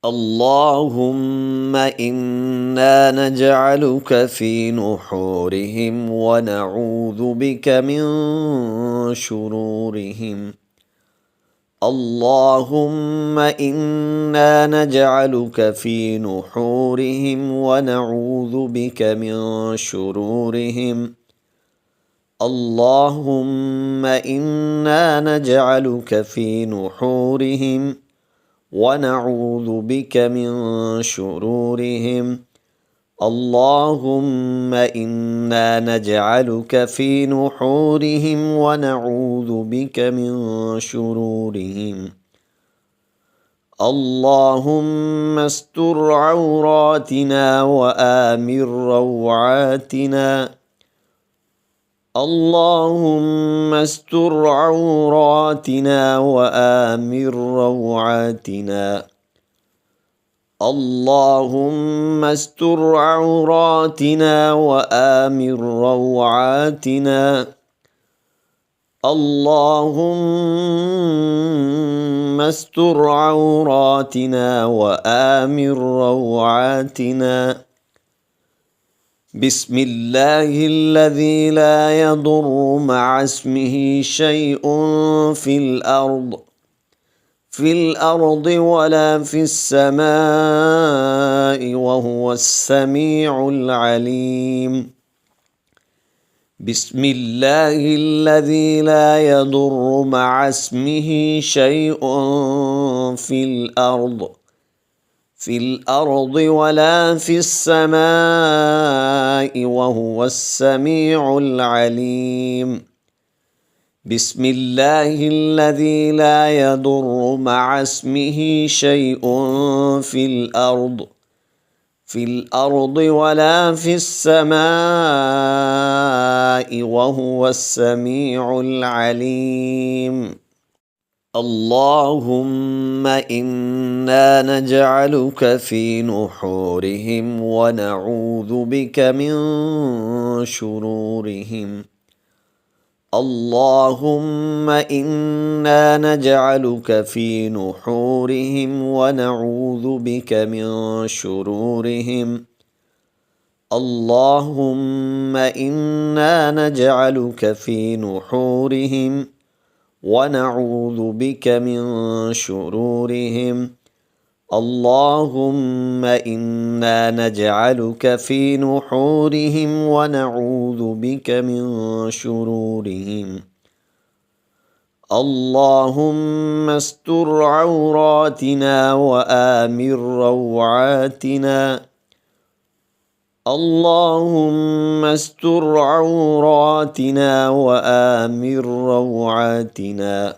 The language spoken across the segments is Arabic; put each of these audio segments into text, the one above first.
اللهم إنا نجعلك في نحورهم ونعوذ بك من شرورهم. اللهم إنا نجعلك في نحورهم ونعوذ بك من شرورهم. اللهم إنا نجعلك في نحورهم ونعوذ بك من شرورهم. اللهم إنا نجعلك في نحورهم ونعوذ بك من شرورهم. اللهم استر عوراتنا وآمن روعاتنا. اللهم استر عوراتنا وآمن روعاتنا. اللهم استر عوراتنا وآمن روعاتنا. اللهم استر عوراتنا وآمن روعاتنا. بسم الله الذي لا يضر مع اسمه شيء في الأرض ولا في السماء وهو السميع العليم. بسم الله الذي لا يضر مع اسمه شيء في الأرض ولا في السماء وهو السميع العليم. بسم الله الذي لا يضر مع اسمه شيء في الأرض ولا في السماء وهو السميع العليم. اللهم إنا نجعلك في نحورهم ونعوذ بك من شرورهم. اللهم إنا نجعلك في نحورهم ونعوذ بك من شرورهم. اللهم إنا نجعلك في نحورهم ونعوذ بك من شرورهم. اللهم إنا نجعلك في نحورهم ونعوذ بك من شرورهم. اللهم استر عوراتنا وآمن روعاتنا. اللهم استر عوراتنا وآمن روعاتنا.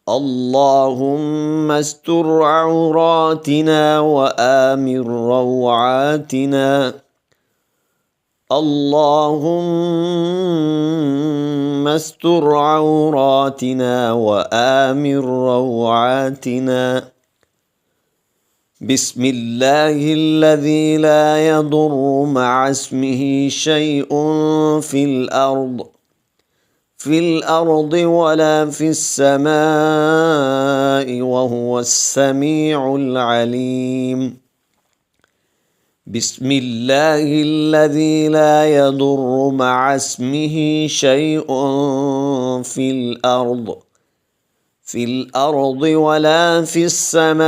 اللهم استر عوراتنا وآمن روعاتنا. اللهم استر عوراتنا وآمن روعاتنا. بسم الله الذي لا يضر مع اسمه شيء في الأرض ولا في السماء وهو السميع العليم. بسم الله الذي لا يضر مع اسمه شيء في الأرض ولا في السماء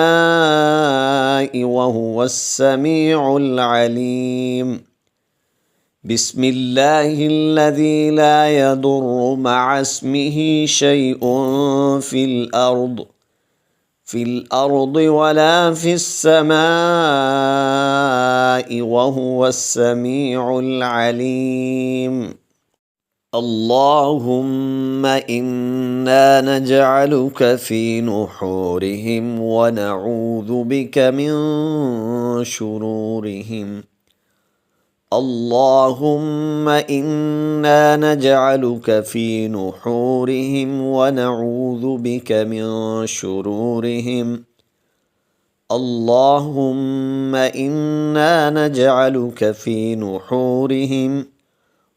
وهو السميع العليم. بسم الله الذي لا يضر مع اسمه شيء في الأرض ولا في السماء وهو السميع العليم. اللهم إنا نجعلك في نحورهم ونعوذ بك من شرورهم. اللهم إنا نجعلك في نحورهم ونعوذ بك من شرورهم. اللهم إنا نجعلك في نحورهم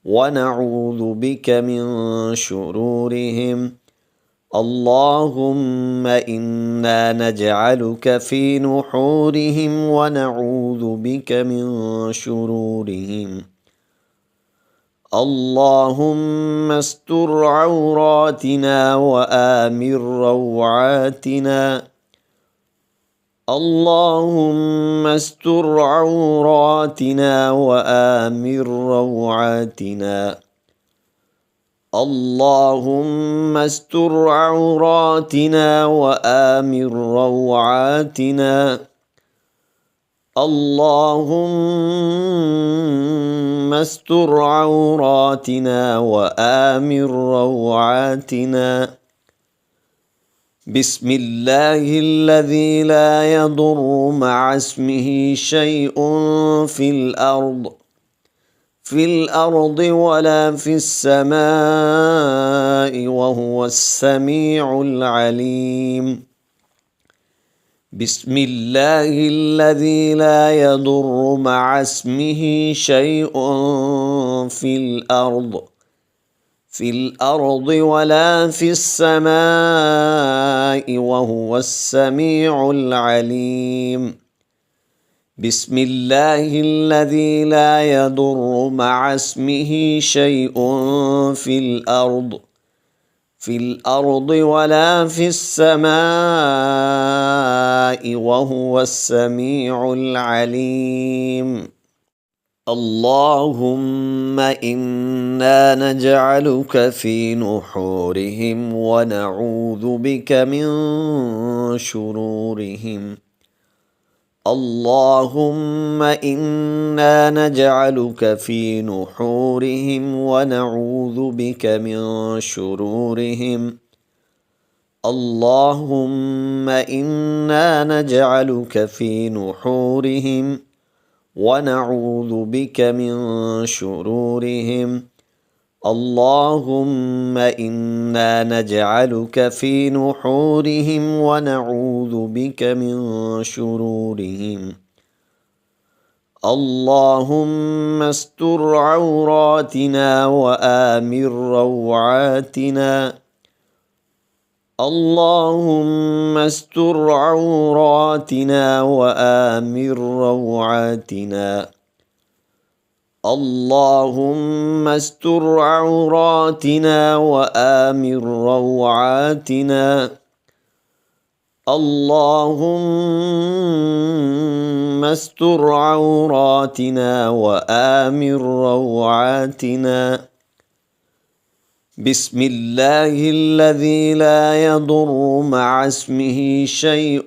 ونعوذ بك من شرورهم. اللهم إنا نجعلك في نحورهم ونعوذ بك من شرورهم. اللهم استر عوراتنا وآمن روعاتنا. اللهم استر عوراتنا وآمن روعاتنا. اللهم استر عوراتنا وآمن روعاتنا. اللهم استر عوراتنا وآمن روعاتنا. بسم الله الذي لا يضر مع اسمه شيء في الأرض ولا في السماء وهو السميع العليم. بسم الله الذي لا يضر مع اسمه شيء في الأرض ولا في السماء وهو السميع العليم. بسم الله الذي لا يضر مع اسمه شيء في الأرض ولا في السماء وهو السميع العليم. اللهم إنا نجعلك في نحورهم ونعوذ بك من شرورهم. اللهم إنا نجعلك في نحورهم ونعوذ بك من شرورهم. اللهم إنا نجعلك في نحورهم ونعوذ بك من شرورهم. اللهم إنا نجعلك في نحورهم ونعوذ بك من شرورهم. اللهم استر عوراتنا وآمن روعاتنا. اللهم استر عوراتنا وآمن روعاتنا. اللهم استر عوراتنا وآمن روعاتنا. اللهم استر عوراتنا وآمن روعاتنا. بسم الله الذي لا يضر مع اسمه شيء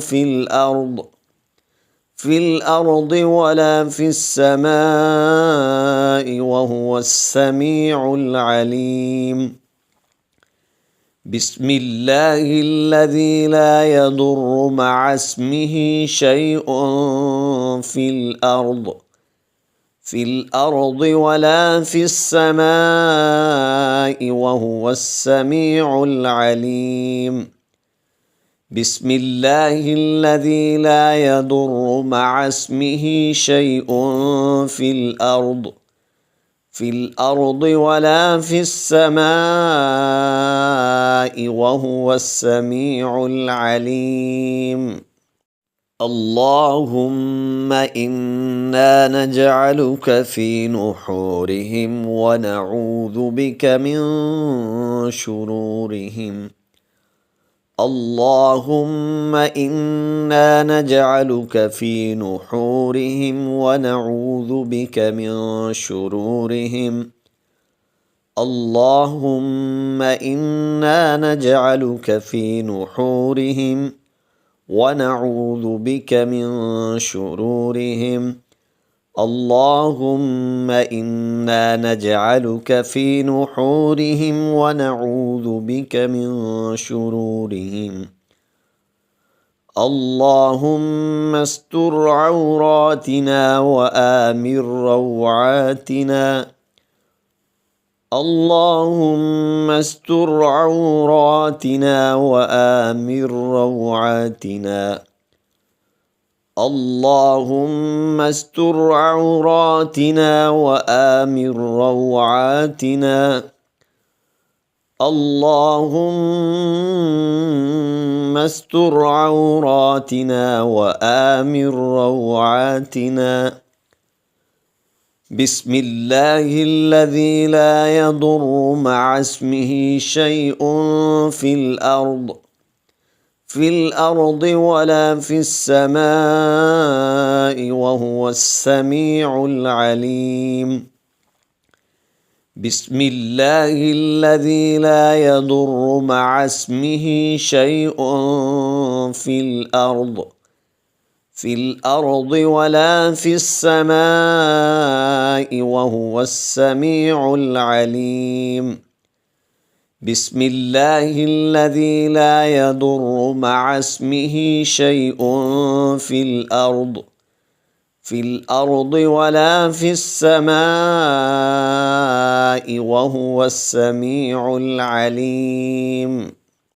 في الأرض ولا في السماء وهو السميع العليم. بسم الله الذي لا يضر مع اسمه شيء في الأرض ولا في السماء وهو السميع العليم. بسم الله الذي لا يضر مع اسمه شيء في الأرض ولا في السماء وهو السميع العليم. اللهم إنا نجعلك في نحورهم ونعوذ بك من شرورهم. اللهم إنا نجعلك في نحورهم ونعوذ بك من شرورهم. اللهم إنا نجعلك في نحورهم ونعوذ بك من شرورهم. اللهم إنا نجعلك في نحورهم ونعوذ بك من شرورهم. اللهم استر عوراتنا وآمن روعاتنا. اللهم استر عوراتنا وآمن روعاتنا. اللهم استر عوراتنا وآمن روعاتنا. اللهم استر عوراتنا وآمن روعاتنا. بسم الله الذي لا يضر مع اسمه شيء في الأرض ولا في السماء وهو السميع العليم. بسم الله الذي لا يضر مع اسمه شيء في الأرض ولا في السماء وهو السميع العليم. بسم الله الذي لا يضر مع اسمه شيء في الأرض ولا في السماء وهو السميع العليم.